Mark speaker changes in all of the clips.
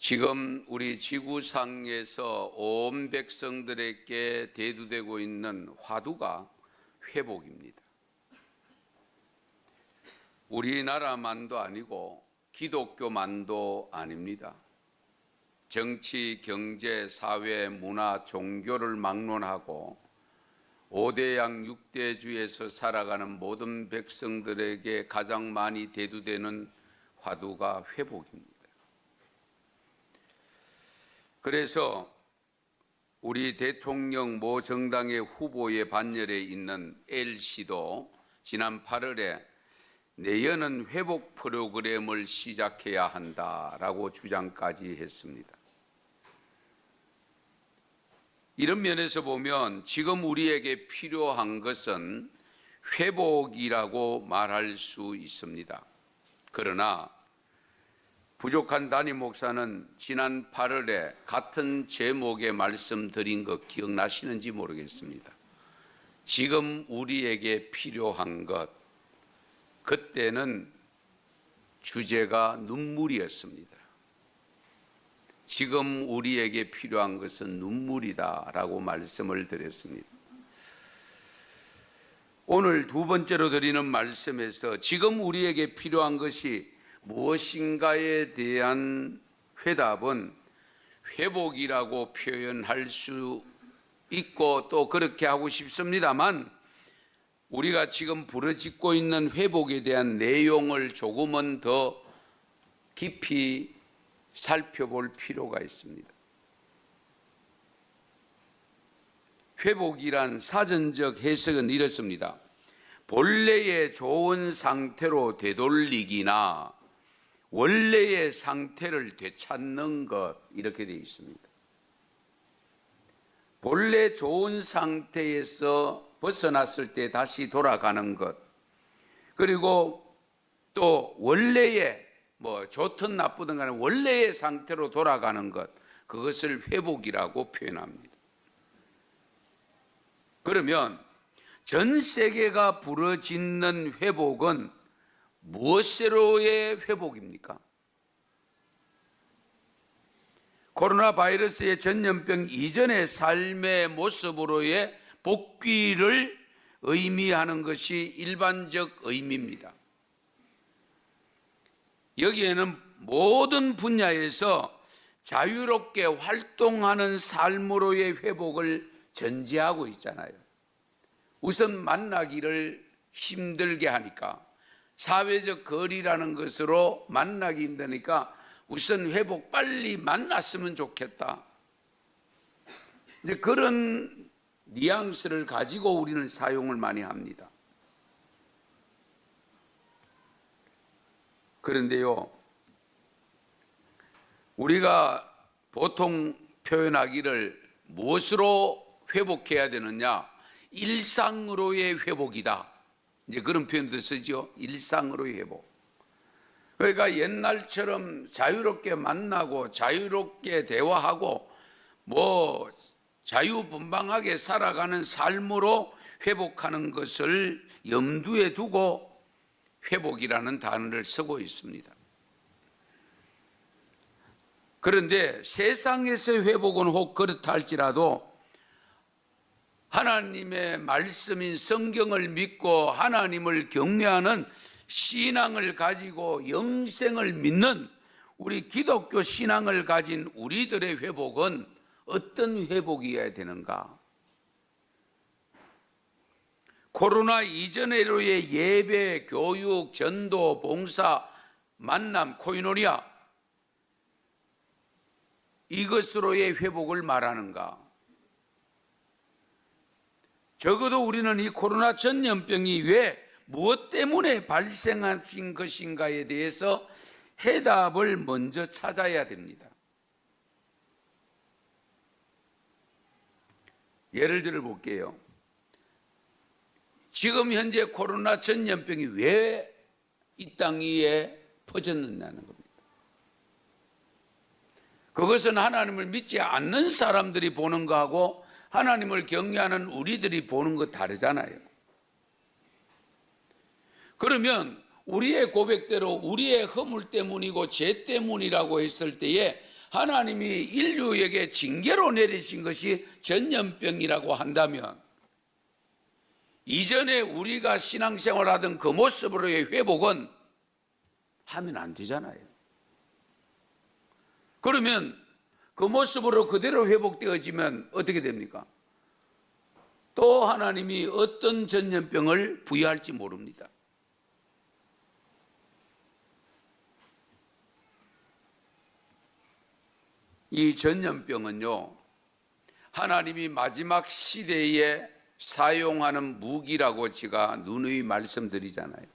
Speaker 1: 지금 우리 지구상에서 온 백성들에게 대두되고 있는 화두가 회복입니다. 우리나라만도 아니고 기독교만도 아닙니다. 정치, 경제, 사회, 문화, 종교를 막론하고 5대양 6대주에서 살아가는 모든 백성들에게 가장 많이 대두되는 화두가 회복입니다. 그래서 우리 대통령 모 정당의 후보의 반열에 있는 L씨도 지난 8월에 내년은 회복 프로그램을 시작해야 한다라고 주장까지 했습니다. 이런 면에서 보면 지금 우리에게 필요한 것은 회복이라고 말할 수 있습니다. 그러나 부족한 담임 목사는 지난 8월에 같은 제목의 말씀드린 거 기억나시는지 모르겠습니다. 지금 우리에게 필요한 것, 그때는 주제가 눈물이었습니다. 지금 우리에게 필요한 것은 눈물이다라고 말씀을 드렸습니다. 오늘 두 번째로 드리는 말씀에서 지금 우리에게 필요한 것이 무엇인가에 대한 회답은 회복이라고 표현할 수 있고 또 그렇게 하고 싶습니다만, 우리가 지금 부르짖고 있는 회복에 대한 내용을 조금은 더 깊이 살펴볼 필요가 있습니다. 회복이란 사전적 해석은 이렇습니다. 본래의 좋은 상태로 되돌리기나 원래의 상태를 되찾는 것, 이렇게 되어 있습니다. 본래 좋은 상태에서 벗어났을 때 다시 돌아가는 것, 그리고 또 원래의 좋든 나쁘든 간에 원래의 상태로 돌아가는 것, 그것을 회복이라고 표현합니다. 그러면 전 세계가 부르짖는 회복은 무엇으로의 회복입니까? 코로나 바이러스의 전염병 이전의 삶의 모습으로의 복귀를 의미하는 것이 일반적 의미입니다. 여기에는 모든 분야에서 자유롭게 활동하는 삶으로의 회복을 전제하고 있잖아요. 우선 만나기를 힘들게 하니까, 사회적 거리라는 것으로 만나기 힘드니까 우선 회복 빨리 만났으면 좋겠다. 이제 그런 뉘앙스를 가지고 우리는 사용을 많이 합니다. 그런데요, 우리가 보통 표현하기를 무엇으로 회복해야 되느냐? 일상으로의 회복이다. 이제 그런 표현도 쓰죠. 일상으로의 회복. 그러니까 옛날처럼 자유롭게 만나고 자유롭게 대화하고 자유분방하게 살아가는 삶으로 회복하는 것을 염두에 두고 회복이라는 단어를 쓰고 있습니다. 그런데 세상에서의 회복은 혹 그렇다 할지라도 하나님의 말씀인 성경을 믿고 하나님을 경외하는 신앙을 가지고 영생을 믿는 우리 기독교 신앙을 가진 우리들의 회복은 어떤 회복이어야 되는가? 코로나 이전으로의 예배, 교육, 전도, 봉사, 만남, 코이노니아, 이것으로의 회복을 말하는가? 적어도 우리는 이 코로나 전염병이 왜 무엇 때문에 발생하신 것인가에 대해서 해답을 먼저 찾아야 됩니다. 예를 들어 볼게요. 지금 현재 코로나 전염병이 왜 이 땅 위에 퍼졌느냐는 겁니다. 그것은 하나님을 믿지 않는 사람들이 보는 거하고 하나님을 경외하는 우리들이 보는 거 다르잖아요. 그러면 우리의 고백대로 우리의 허물 때문이고 죄 때문이라고 했을 때에 하나님이 인류에게 징계로 내리신 것이 전염병이라고 한다면 이전에 우리가 신앙생활하던 그 모습으로의 회복은 하면 안 되잖아요. 그러면 그 모습으로 그대로 회복되어지면 어떻게 됩니까? 또 하나님이 어떤 전염병을 부여할지 모릅니다. 이 전염병은요, 하나님이 마지막 시대에 사용하는 무기라고 제가 누누이 말씀드리잖아요.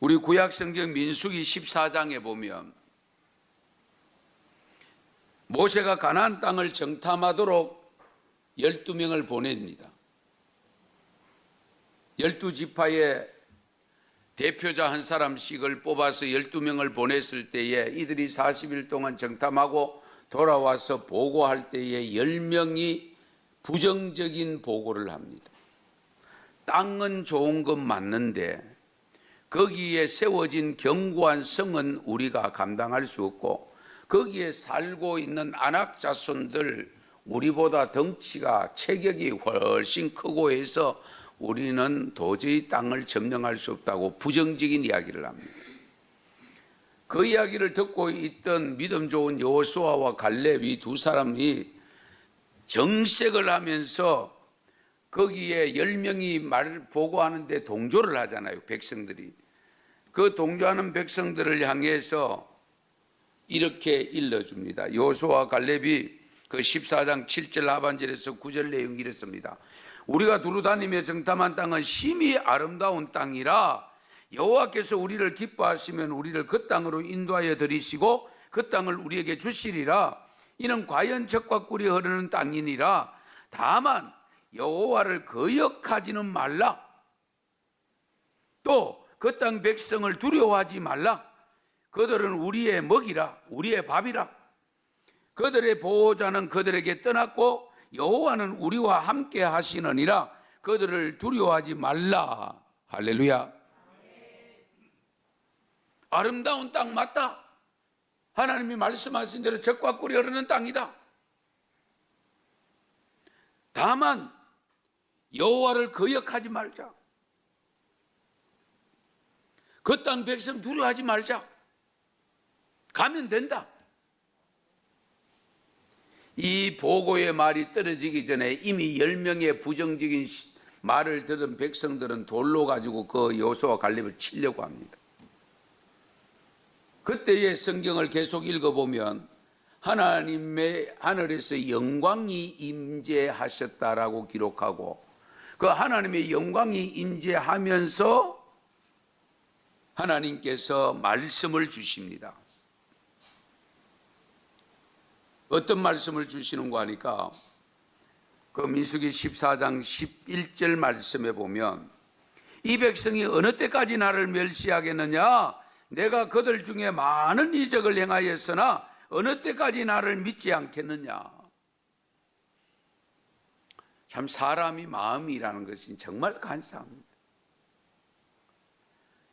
Speaker 1: 우리 구약성경 민수기 14장에 보면 모세가 가나안 땅을 정탐하도록 12명을 보냅니다. 12지파의 대표자 한 사람씩을 뽑아서 12명을 보냈을 때에 이들이 40일 동안 정탐하고 돌아와서 보고할 때에 10명이 부정적인 보고를 합니다. 땅은 좋은 건 맞는데 거기에 세워진 견고한 성은 우리가 감당할 수 없고 거기에 살고 있는 안악 자손들 우리보다 덩치가 체격이 훨씬 크고 해서 우리는 도저히 땅을 점령할 수 없다고 부정적인 이야기를 합니다. 그 이야기를 듣고 있던 믿음 좋은 여호수아와 갈렙 이 두 사람이 정색을 하면서 거기에 10명이 말을 보고하는데 동조를 하잖아요. 백성들이. 그 동조하는 백성들을 향해서 이렇게 일러줍니다. 여호수아와 갈렙이 그 14장 7절 하반절에서 9절 내용이 이렇습니다. 우리가 두루 다니며 정탐한 땅은 심히 아름다운 땅이라 여호와께서 우리를 기뻐하시면 우리를 그 땅으로 인도하여 들이시고 그 땅을 우리에게 주시리라. 이는 과연 젖과 꿀이 흐르는 땅이니라. 다만 여호와를 거역하지는 말라. 또 그 땅 백성을 두려워하지 말라. 그들은 우리의 먹이라, 우리의 밥이라. 그들의 보호자는 그들에게 떠났고 여호와는 우리와 함께 하시느니라. 그들을 두려워하지 말라. 할렐루야. 아름다운 땅 맞다. 하나님이 말씀하신 대로 젖과 꿀이 흐르는 땅이다. 다만 여호와를 거역하지 말자. 그 땅 백성 두려워하지 말자. 가면 된다. 이 보고의 말이 떨어지기 전에 이미 10명의 부정적인 말을 들은 백성들은 돌로 가지고 그 여호수아와 갈렙을 치려고 합니다. 그때의 성경을 계속 읽어보면 하나님의 하늘에서 영광이 임재하셨다라고 기록하고 그 하나님의 영광이 임재하면서 하나님께서 말씀을 주십니다. 어떤 말씀을 주시는 거 하니까 그 민수기 14장 11절 말씀에 보면 이 백성이 어느 때까지 나를 멸시하겠느냐? 내가 그들 중에 많은 이적을 행하였으나 어느 때까지 나를 믿지 않겠느냐? 참 사람이 마음이라는 것이 정말 간사합니다.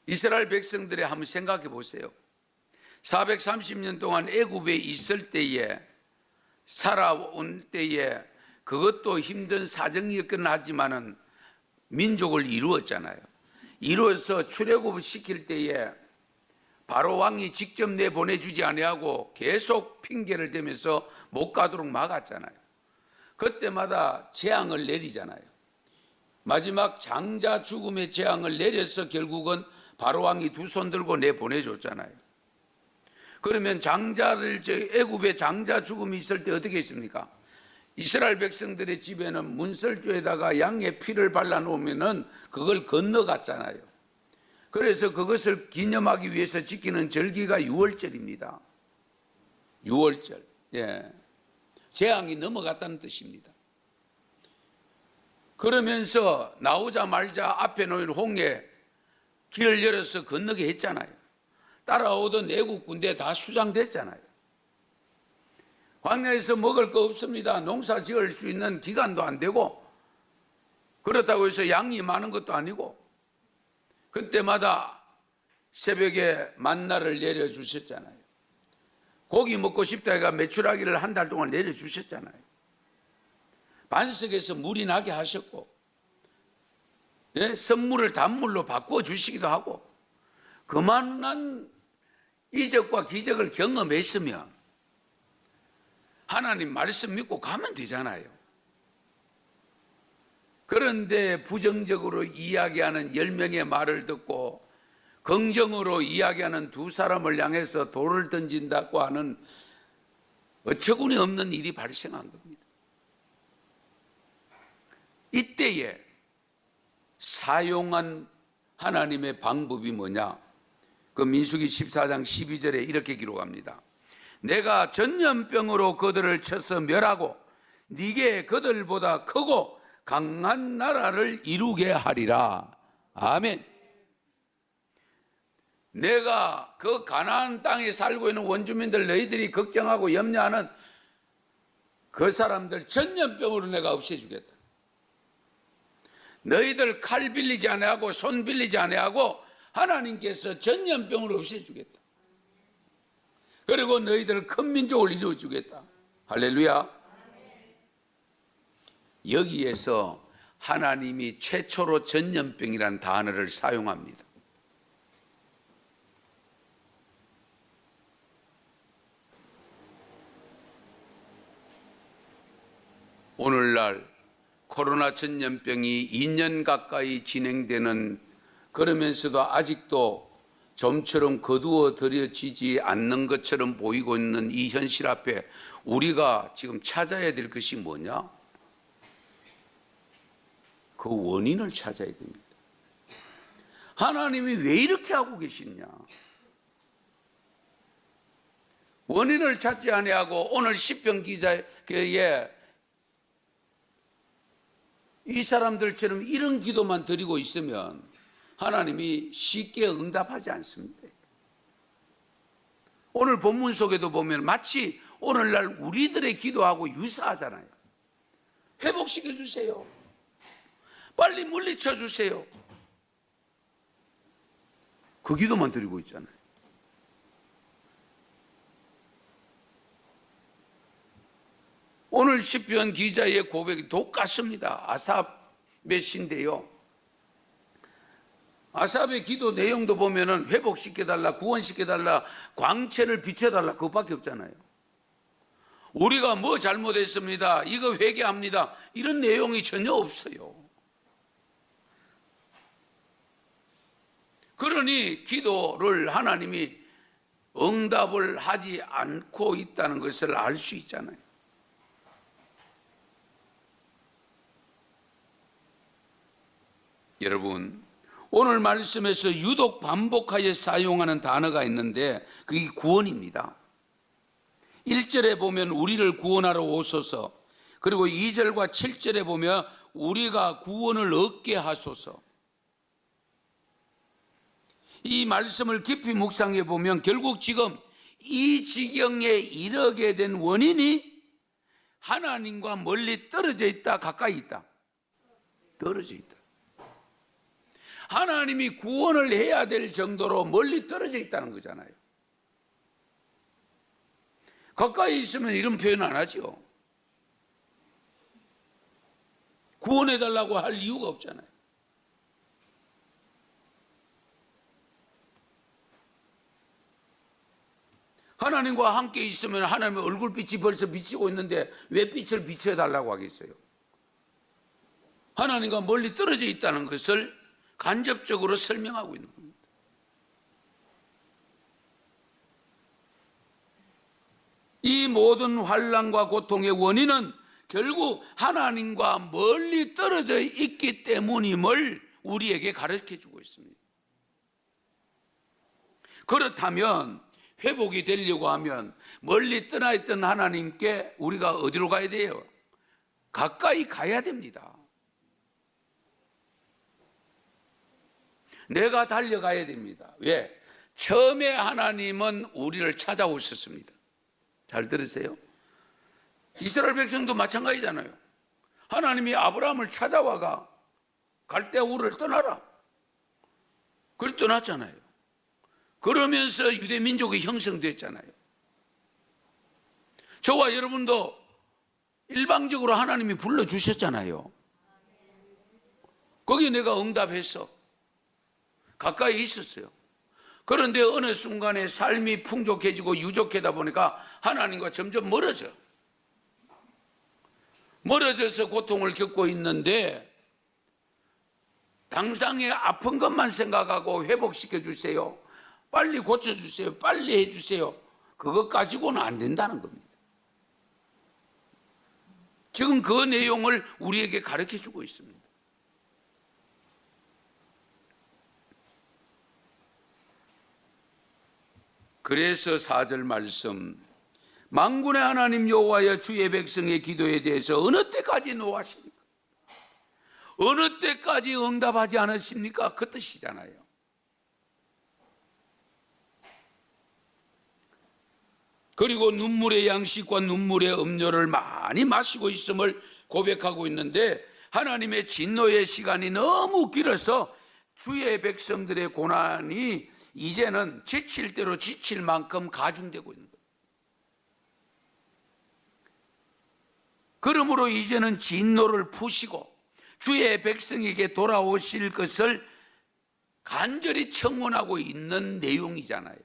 Speaker 1: 이스라엘 백성들의 한번 생각해 보세요. 430년 동안 애굽에 있을 때에 살아온 때에 그것도 힘든 사정이었긴 하지만은 민족을 이루었잖아요. 이루어서 출애굽을 시킬 때에 바로 왕이 직접 내보내주지 아니하고 계속 핑계를 대면서 못 가도록 막았잖아요. 그때마다 재앙을 내리잖아요. 마지막 장자 죽음의 재앙을 내려서 결국은 바로 왕이 두 손 들고 내보내줬잖아요. 그러면 장자를 애굽에 장자 죽음이 있을 때 어떻게 했습니까? 이스라엘 백성들의 집에는 문설주에다가 양의 피를 발라놓으면은 그걸 건너갔잖아요. 그래서 그것을 기념하기 위해서 지키는 절기가 유월절입니다. 유월절. 예. 재앙이 넘어갔다는 뜻입니다. 그러면서 나오자마자 앞에 놓인 홍해 길을 열어서 건너게 했잖아요. 따라오던 애국 군대 다 수장됐잖아요. 광야에서 먹을 거 없습니다. 농사 지을 수 있는 기간도 안 되고 그렇다고 해서 양이 많은 것도 아니고 그때마다 새벽에 만나를 내려주셨잖아요. 고기 먹고 싶다 해가 메추라기를 한 달 동안 내려주셨잖아요. 반석에서 물이 나게 하셨고, 예? 선물을 단물로 바꾸어 주시기도 하고, 그만한 이적과 기적을 경험했으면 하나님 말씀 믿고 가면 되잖아요. 그런데 부정적으로 이야기하는 10명의 말을 듣고 긍정으로 이야기하는 두 사람을 향해서 돌을 던진다고 하는 어처구니 없는 일이 발생한 겁니다. 이때에 사용한 하나님의 방법이 뭐냐? 그 민수기 14장 12절에 이렇게 기록합니다. 내가 전염병으로 그들을 쳐서 멸하고 네게 그들보다 크고 강한 나라를 이루게 하리라. 아멘. 내가 그 가나안 땅에 살고 있는 원주민들, 너희들이 걱정하고 염려하는 그 사람들 전염병으로 내가 없애주겠다. 너희들 칼 빌리지 아니하고 손 빌리지 아니하고 하나님께서 전염병을 없애주겠다. 그리고 너희들 큰 민족을 이루어주겠다. 할렐루야. 여기에서 하나님이 최초로 전염병이라는 단어를 사용합니다. 오늘날 코로나 전염병이 2년 가까이 진행되는, 그러면서도 아직도 좀처럼 거두어들여지지 않는 것처럼 보이고 있는 이 현실 앞에 우리가 지금 찾아야 될 것이 뭐냐? 그 원인을 찾아야 됩니다. 하나님이 왜 이렇게 하고 계시냐? 원인을 찾지 아니하고 오늘 시편 기자의 이 사람들처럼 이런 기도만 드리고 있으면 하나님이 쉽게 응답하지 않습니다. 오늘 본문 속에도 보면 마치 오늘날 우리들의 기도하고 유사하잖아요. 회복시켜 주세요. 빨리 물리쳐 주세요. 그 기도만 드리고 있잖아요. 오늘 시편 기자의 고백이 똑같습니다. 아삽의 시인데요. 아삽의 기도 내용도 보면은 회복시켜달라, 구원시켜달라, 광채를 비춰달라, 그것밖에 없잖아요. 우리가 뭐 잘못했습니다, 이거 회개합니다, 이런 내용이 전혀 없어요. 그러니 기도를 하나님이 응답을 하지 않고 있다는 것을 알 수 있잖아요. 여러분, 오늘 말씀에서 유독 반복하여 사용하는 단어가 있는데 그게 구원입니다. 1절에 보면 우리를 구원하러 오소서, 그리고 2절과 7절에 보면 우리가 구원을 얻게 하소서. 이 말씀을 깊이 묵상해 보면 결국 지금 이 지경에 이르게 된 원인이 하나님과 멀리 떨어져 있다, 가까이 있다? 떨어져 있다. 하나님이 구원을 해야 될 정도로 멀리 떨어져 있다는 거잖아요. 가까이 있으면 이런 표현 안 하죠. 구원해달라고 할 이유가 없잖아요. 하나님과 함께 있으면 하나님의 얼굴빛이 벌써 비치고 있는데 왜 빛을 비춰달라고 하겠어요? 하나님과 멀리 떨어져 있다는 것을 간접적으로 설명하고 있는 겁니다. 이 모든 환난과 고통의 원인은 결국 하나님과 멀리 떨어져 있기 때문임을 우리에게 가르쳐 주고 있습니다. 그렇다면 회복이 되려고 하면 멀리 떠나 있던 하나님께 우리가 어디로 가야 돼요? 가까이 가야 됩니다. 내가 달려가야 됩니다. 왜? 처음에 하나님은 우리를 찾아오셨습니다. 잘 들으세요. 이스라엘 백성도 마찬가지잖아요. 하나님이 아브라함을 찾아와가 갈대아 우를 떠나라, 그리 떠났잖아요. 그러면서 유대민족이 형성됐잖아요. 저와 여러분도 일방적으로 하나님이 불러주셨잖아요. 거기에 내가 응답했어. 가까이 있었어요. 그런데 어느 순간에 삶이 풍족해지고 유족하다 보니까 하나님과 점점 멀어져서 고통을 겪고 있는데, 당장에 아픈 것만 생각하고 회복시켜 주세요, 빨리 고쳐주세요, 빨리 해주세요, 그것 가지고는 안 된다는 겁니다. 지금 그 내용을 우리에게 가르쳐 주고 있습니다. 그래서 4절 말씀, 만군의 하나님 여호와여, 주의 백성의 기도에 대해서 어느 때까지 노하십니까? 어느 때까지 응답하지 않으십니까? 그 뜻이잖아요. 그리고 눈물의 양식과 눈물의 음료를 많이 마시고 있음을 고백하고 있는데, 하나님의 진노의 시간이 너무 길어서 주의 백성들의 고난이 이제는 지칠 대로 지칠 만큼 가중되고 있는 거예요. 그러므로 이제는 진노를 푸시고 주의 백성에게 돌아오실 것을 간절히 청원하고 있는 내용이잖아요.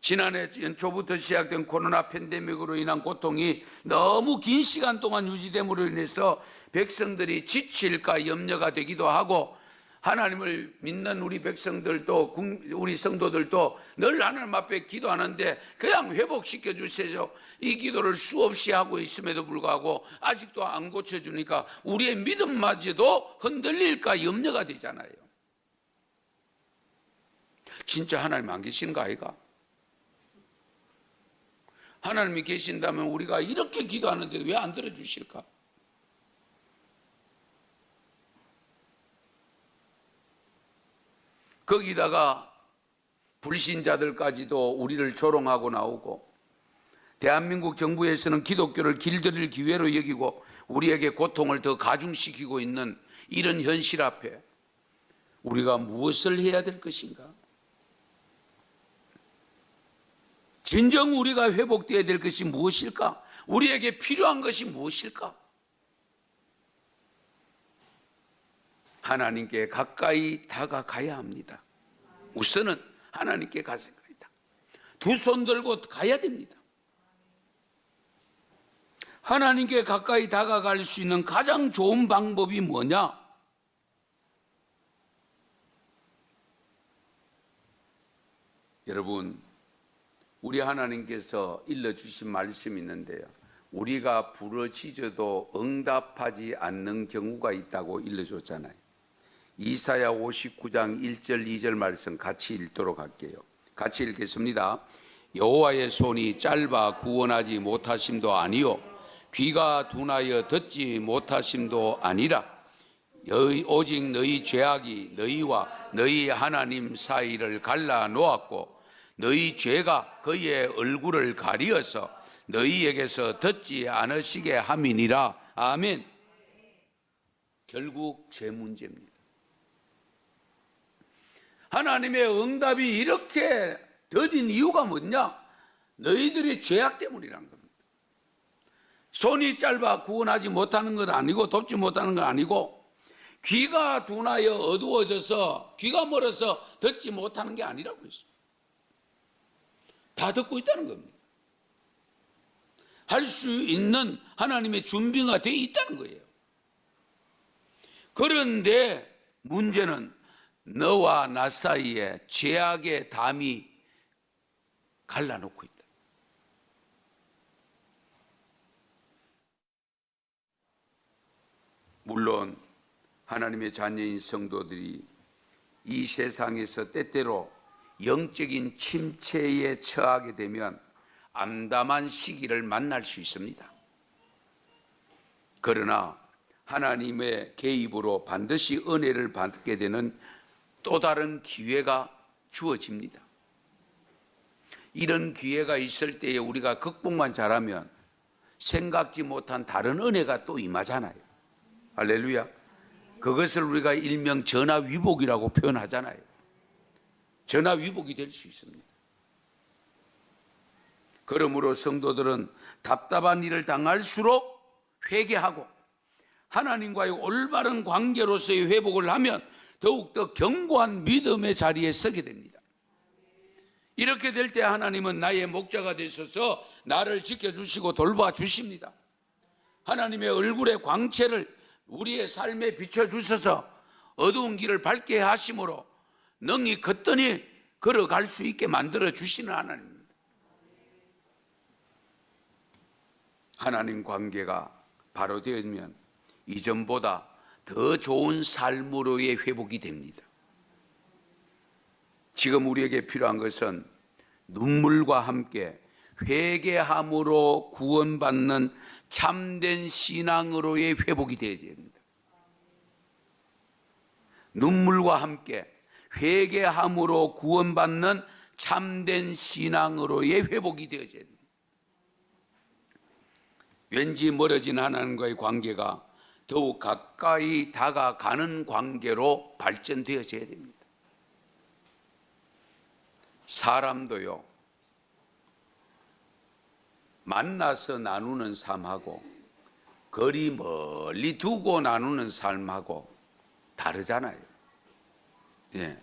Speaker 1: 지난해 연초부터 시작된 코로나 팬데믹으로 인한 고통이 너무 긴 시간 동안 유지됨으로 인해서 백성들이 지칠까 염려가 되기도 하고, 하나님을 믿는 우리 백성들도, 우리 성도들도 늘 하나님 앞에 기도하는데 그냥 회복시켜 주세요, 이 기도를 수없이 하고 있음에도 불구하고 아직도 안 고쳐주니까 우리의 믿음마저도 흔들릴까 염려가 되잖아요. 진짜 하나님 안 계신가 아이가? 하나님이 계신다면 우리가 이렇게 기도하는데도 왜 안 들어주실까? 거기다가 불신자들까지도 우리를 조롱하고 나오고, 대한민국 정부에서는 기독교를 길들일 기회로 여기고 우리에게 고통을 더 가중시키고 있는 이런 현실 앞에 우리가 무엇을 해야 될 것인가? 진정 우리가 회복되어야 될 것이 무엇일까? 우리에게 필요한 것이 무엇일까? 하나님께 가까이 다가가야 합니다. 우선은 하나님께 가까이 두 손 들고 가야 됩니다. 하나님께 가까이 다가갈 수 있는 가장 좋은 방법이 뭐냐? 여러분, 우리 하나님께서 일러주신 말씀이 있는데요, 우리가 부르짖어도 응답하지 않는 경우가 있다고 일러줬잖아요. 이사야 59장 1절 2절 말씀 같이 읽도록 할게요. 같이 읽겠습니다. 여호와의 손이 짧아 구원하지 못하심도 아니요, 귀가 둔하여 듣지 못하심도 아니라, 오직 너희 죄악이 너희와 너희 하나님 사이를 갈라 놓았고 너희 죄가 그의 얼굴을 가리어서 너희에게서 듣지 않으시게 함이니라. 아멘. 결국 죄 문제입니다. 하나님의 응답이 이렇게 더딘 이유가 뭐냐? 너희들의 죄악 때문이란 겁니다. 손이 짧아 구원하지 못하는 건 아니고, 돕지 못하는 건 아니고, 귀가 둔하여 어두워져서, 귀가 멀어서 듣지 못하는 게 아니라고 했습니다. 다 듣고 있다는 겁니다. 할 수 있는 하나님의 준비가 되어 있다는 거예요. 그런데 문제는 너와 나 사이에 죄악의 담이 갈라놓고 있다. 물론 하나님의 자녀인 성도들이 이 세상에서 때때로 영적인 침체에 처하게 되면 암담한 시기를 만날 수 있습니다. 그러나 하나님의 개입으로 반드시 은혜를 받게 되는 또 다른 기회가 주어집니다. 이런 기회가 있을 때에 우리가 극복만 잘하면 생각지 못한 다른 은혜가 또 임하잖아요. 할렐루야. 그것을 우리가 일명 전화위복이라고 표현하잖아요. 전화위복이 될 수 있습니다. 그러므로 성도들은 답답한 일을 당할수록 회개하고 하나님과의 올바른 관계로서의 회복을 하면 더욱더 견고한 믿음의 자리에 서게 됩니다. 이렇게 될 때 하나님은 나의 목자가 되셔서 나를 지켜주시고 돌봐주십니다. 하나님의 얼굴의 광채를 우리의 삶에 비춰주셔서 어두운 길을 밝게 하심으로 능히 걷더니 걸어갈 수 있게 만들어주시는 하나님입니다. 하나님 관계가 바로 되면 이전보다 더 좋은 삶으로의 회복이 됩니다. 지금 우리에게 필요한 것은 눈물과 함께 회개함으로 구원받는 참된 신앙으로의 회복이 되어야 됩니다. 눈물과 함께 회개함으로 구원받는 참된 신앙으로의 회복이 되어야 됩니다. 왠지 멀어진 하나님과의 관계가 더욱 가까이 다가가는 관계로 발전되어져야 됩니다. 사람도요, 만나서 나누는 삶하고 거리 멀리 두고 나누는 삶하고 다르잖아요. 예.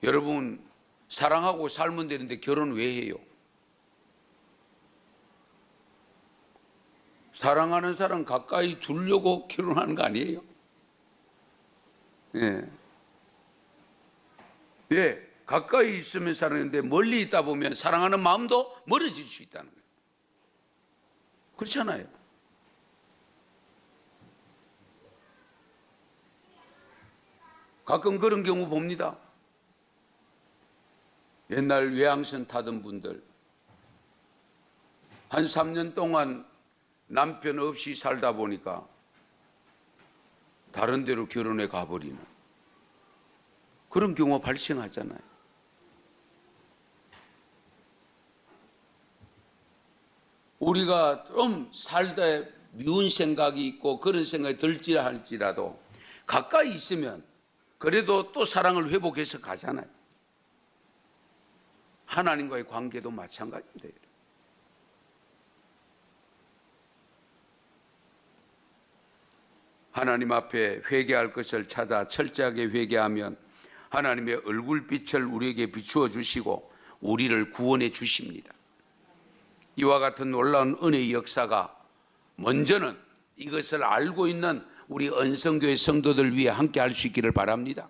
Speaker 1: 여러분, 사랑하고 살면 되는데 결혼 왜 해요? 사랑하는 사람 가까이 두려고 결혼하는 거 아니에요? 예. 예. 가까이 있으면 사랑하는데 멀리 있다 보면 사랑하는 마음도 멀어질 수 있다는 거예요. 그렇잖아요. 가끔 그런 경우 봅니다. 옛날 외항선 타던 분들 한 3년 동안 남편 없이 살다 보니까 다른 데로 결혼해 가버리는 그런 경우가 발생하잖아요. 우리가 좀 살다 미운 생각이 있고 그런 생각이 들지할지라도 가까이 있으면 그래도 또 사랑을 회복해서 가잖아요. 하나님과의 관계도 마찬가지입니다. 하나님 앞에 회개할 것을 찾아 철저하게 회개하면 하나님의 얼굴빛을 우리에게 비추어 주시고 우리를 구원해 주십니다. 이와 같은 놀라운 은혜의 역사가 먼저는 이것을 알고 있는 우리 언성교회 성도들 위해 함께 할 수 있기를 바랍니다.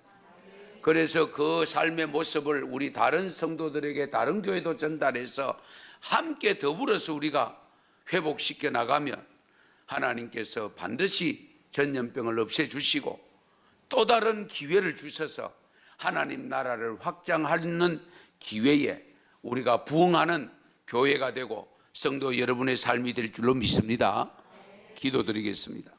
Speaker 1: 그래서 그 삶의 모습을 우리 다른 성도들에게 다른 교회도 전달해서 함께 더불어서 우리가 회복시켜 나가면 하나님께서 반드시 전염병을 없애주시고 또 다른 기회를 주셔서 하나님 나라를 확장하는 기회에 우리가 부응하는 교회가 되고 성도 여러분의 삶이 될 줄로 믿습니다. 기도드리겠습니다.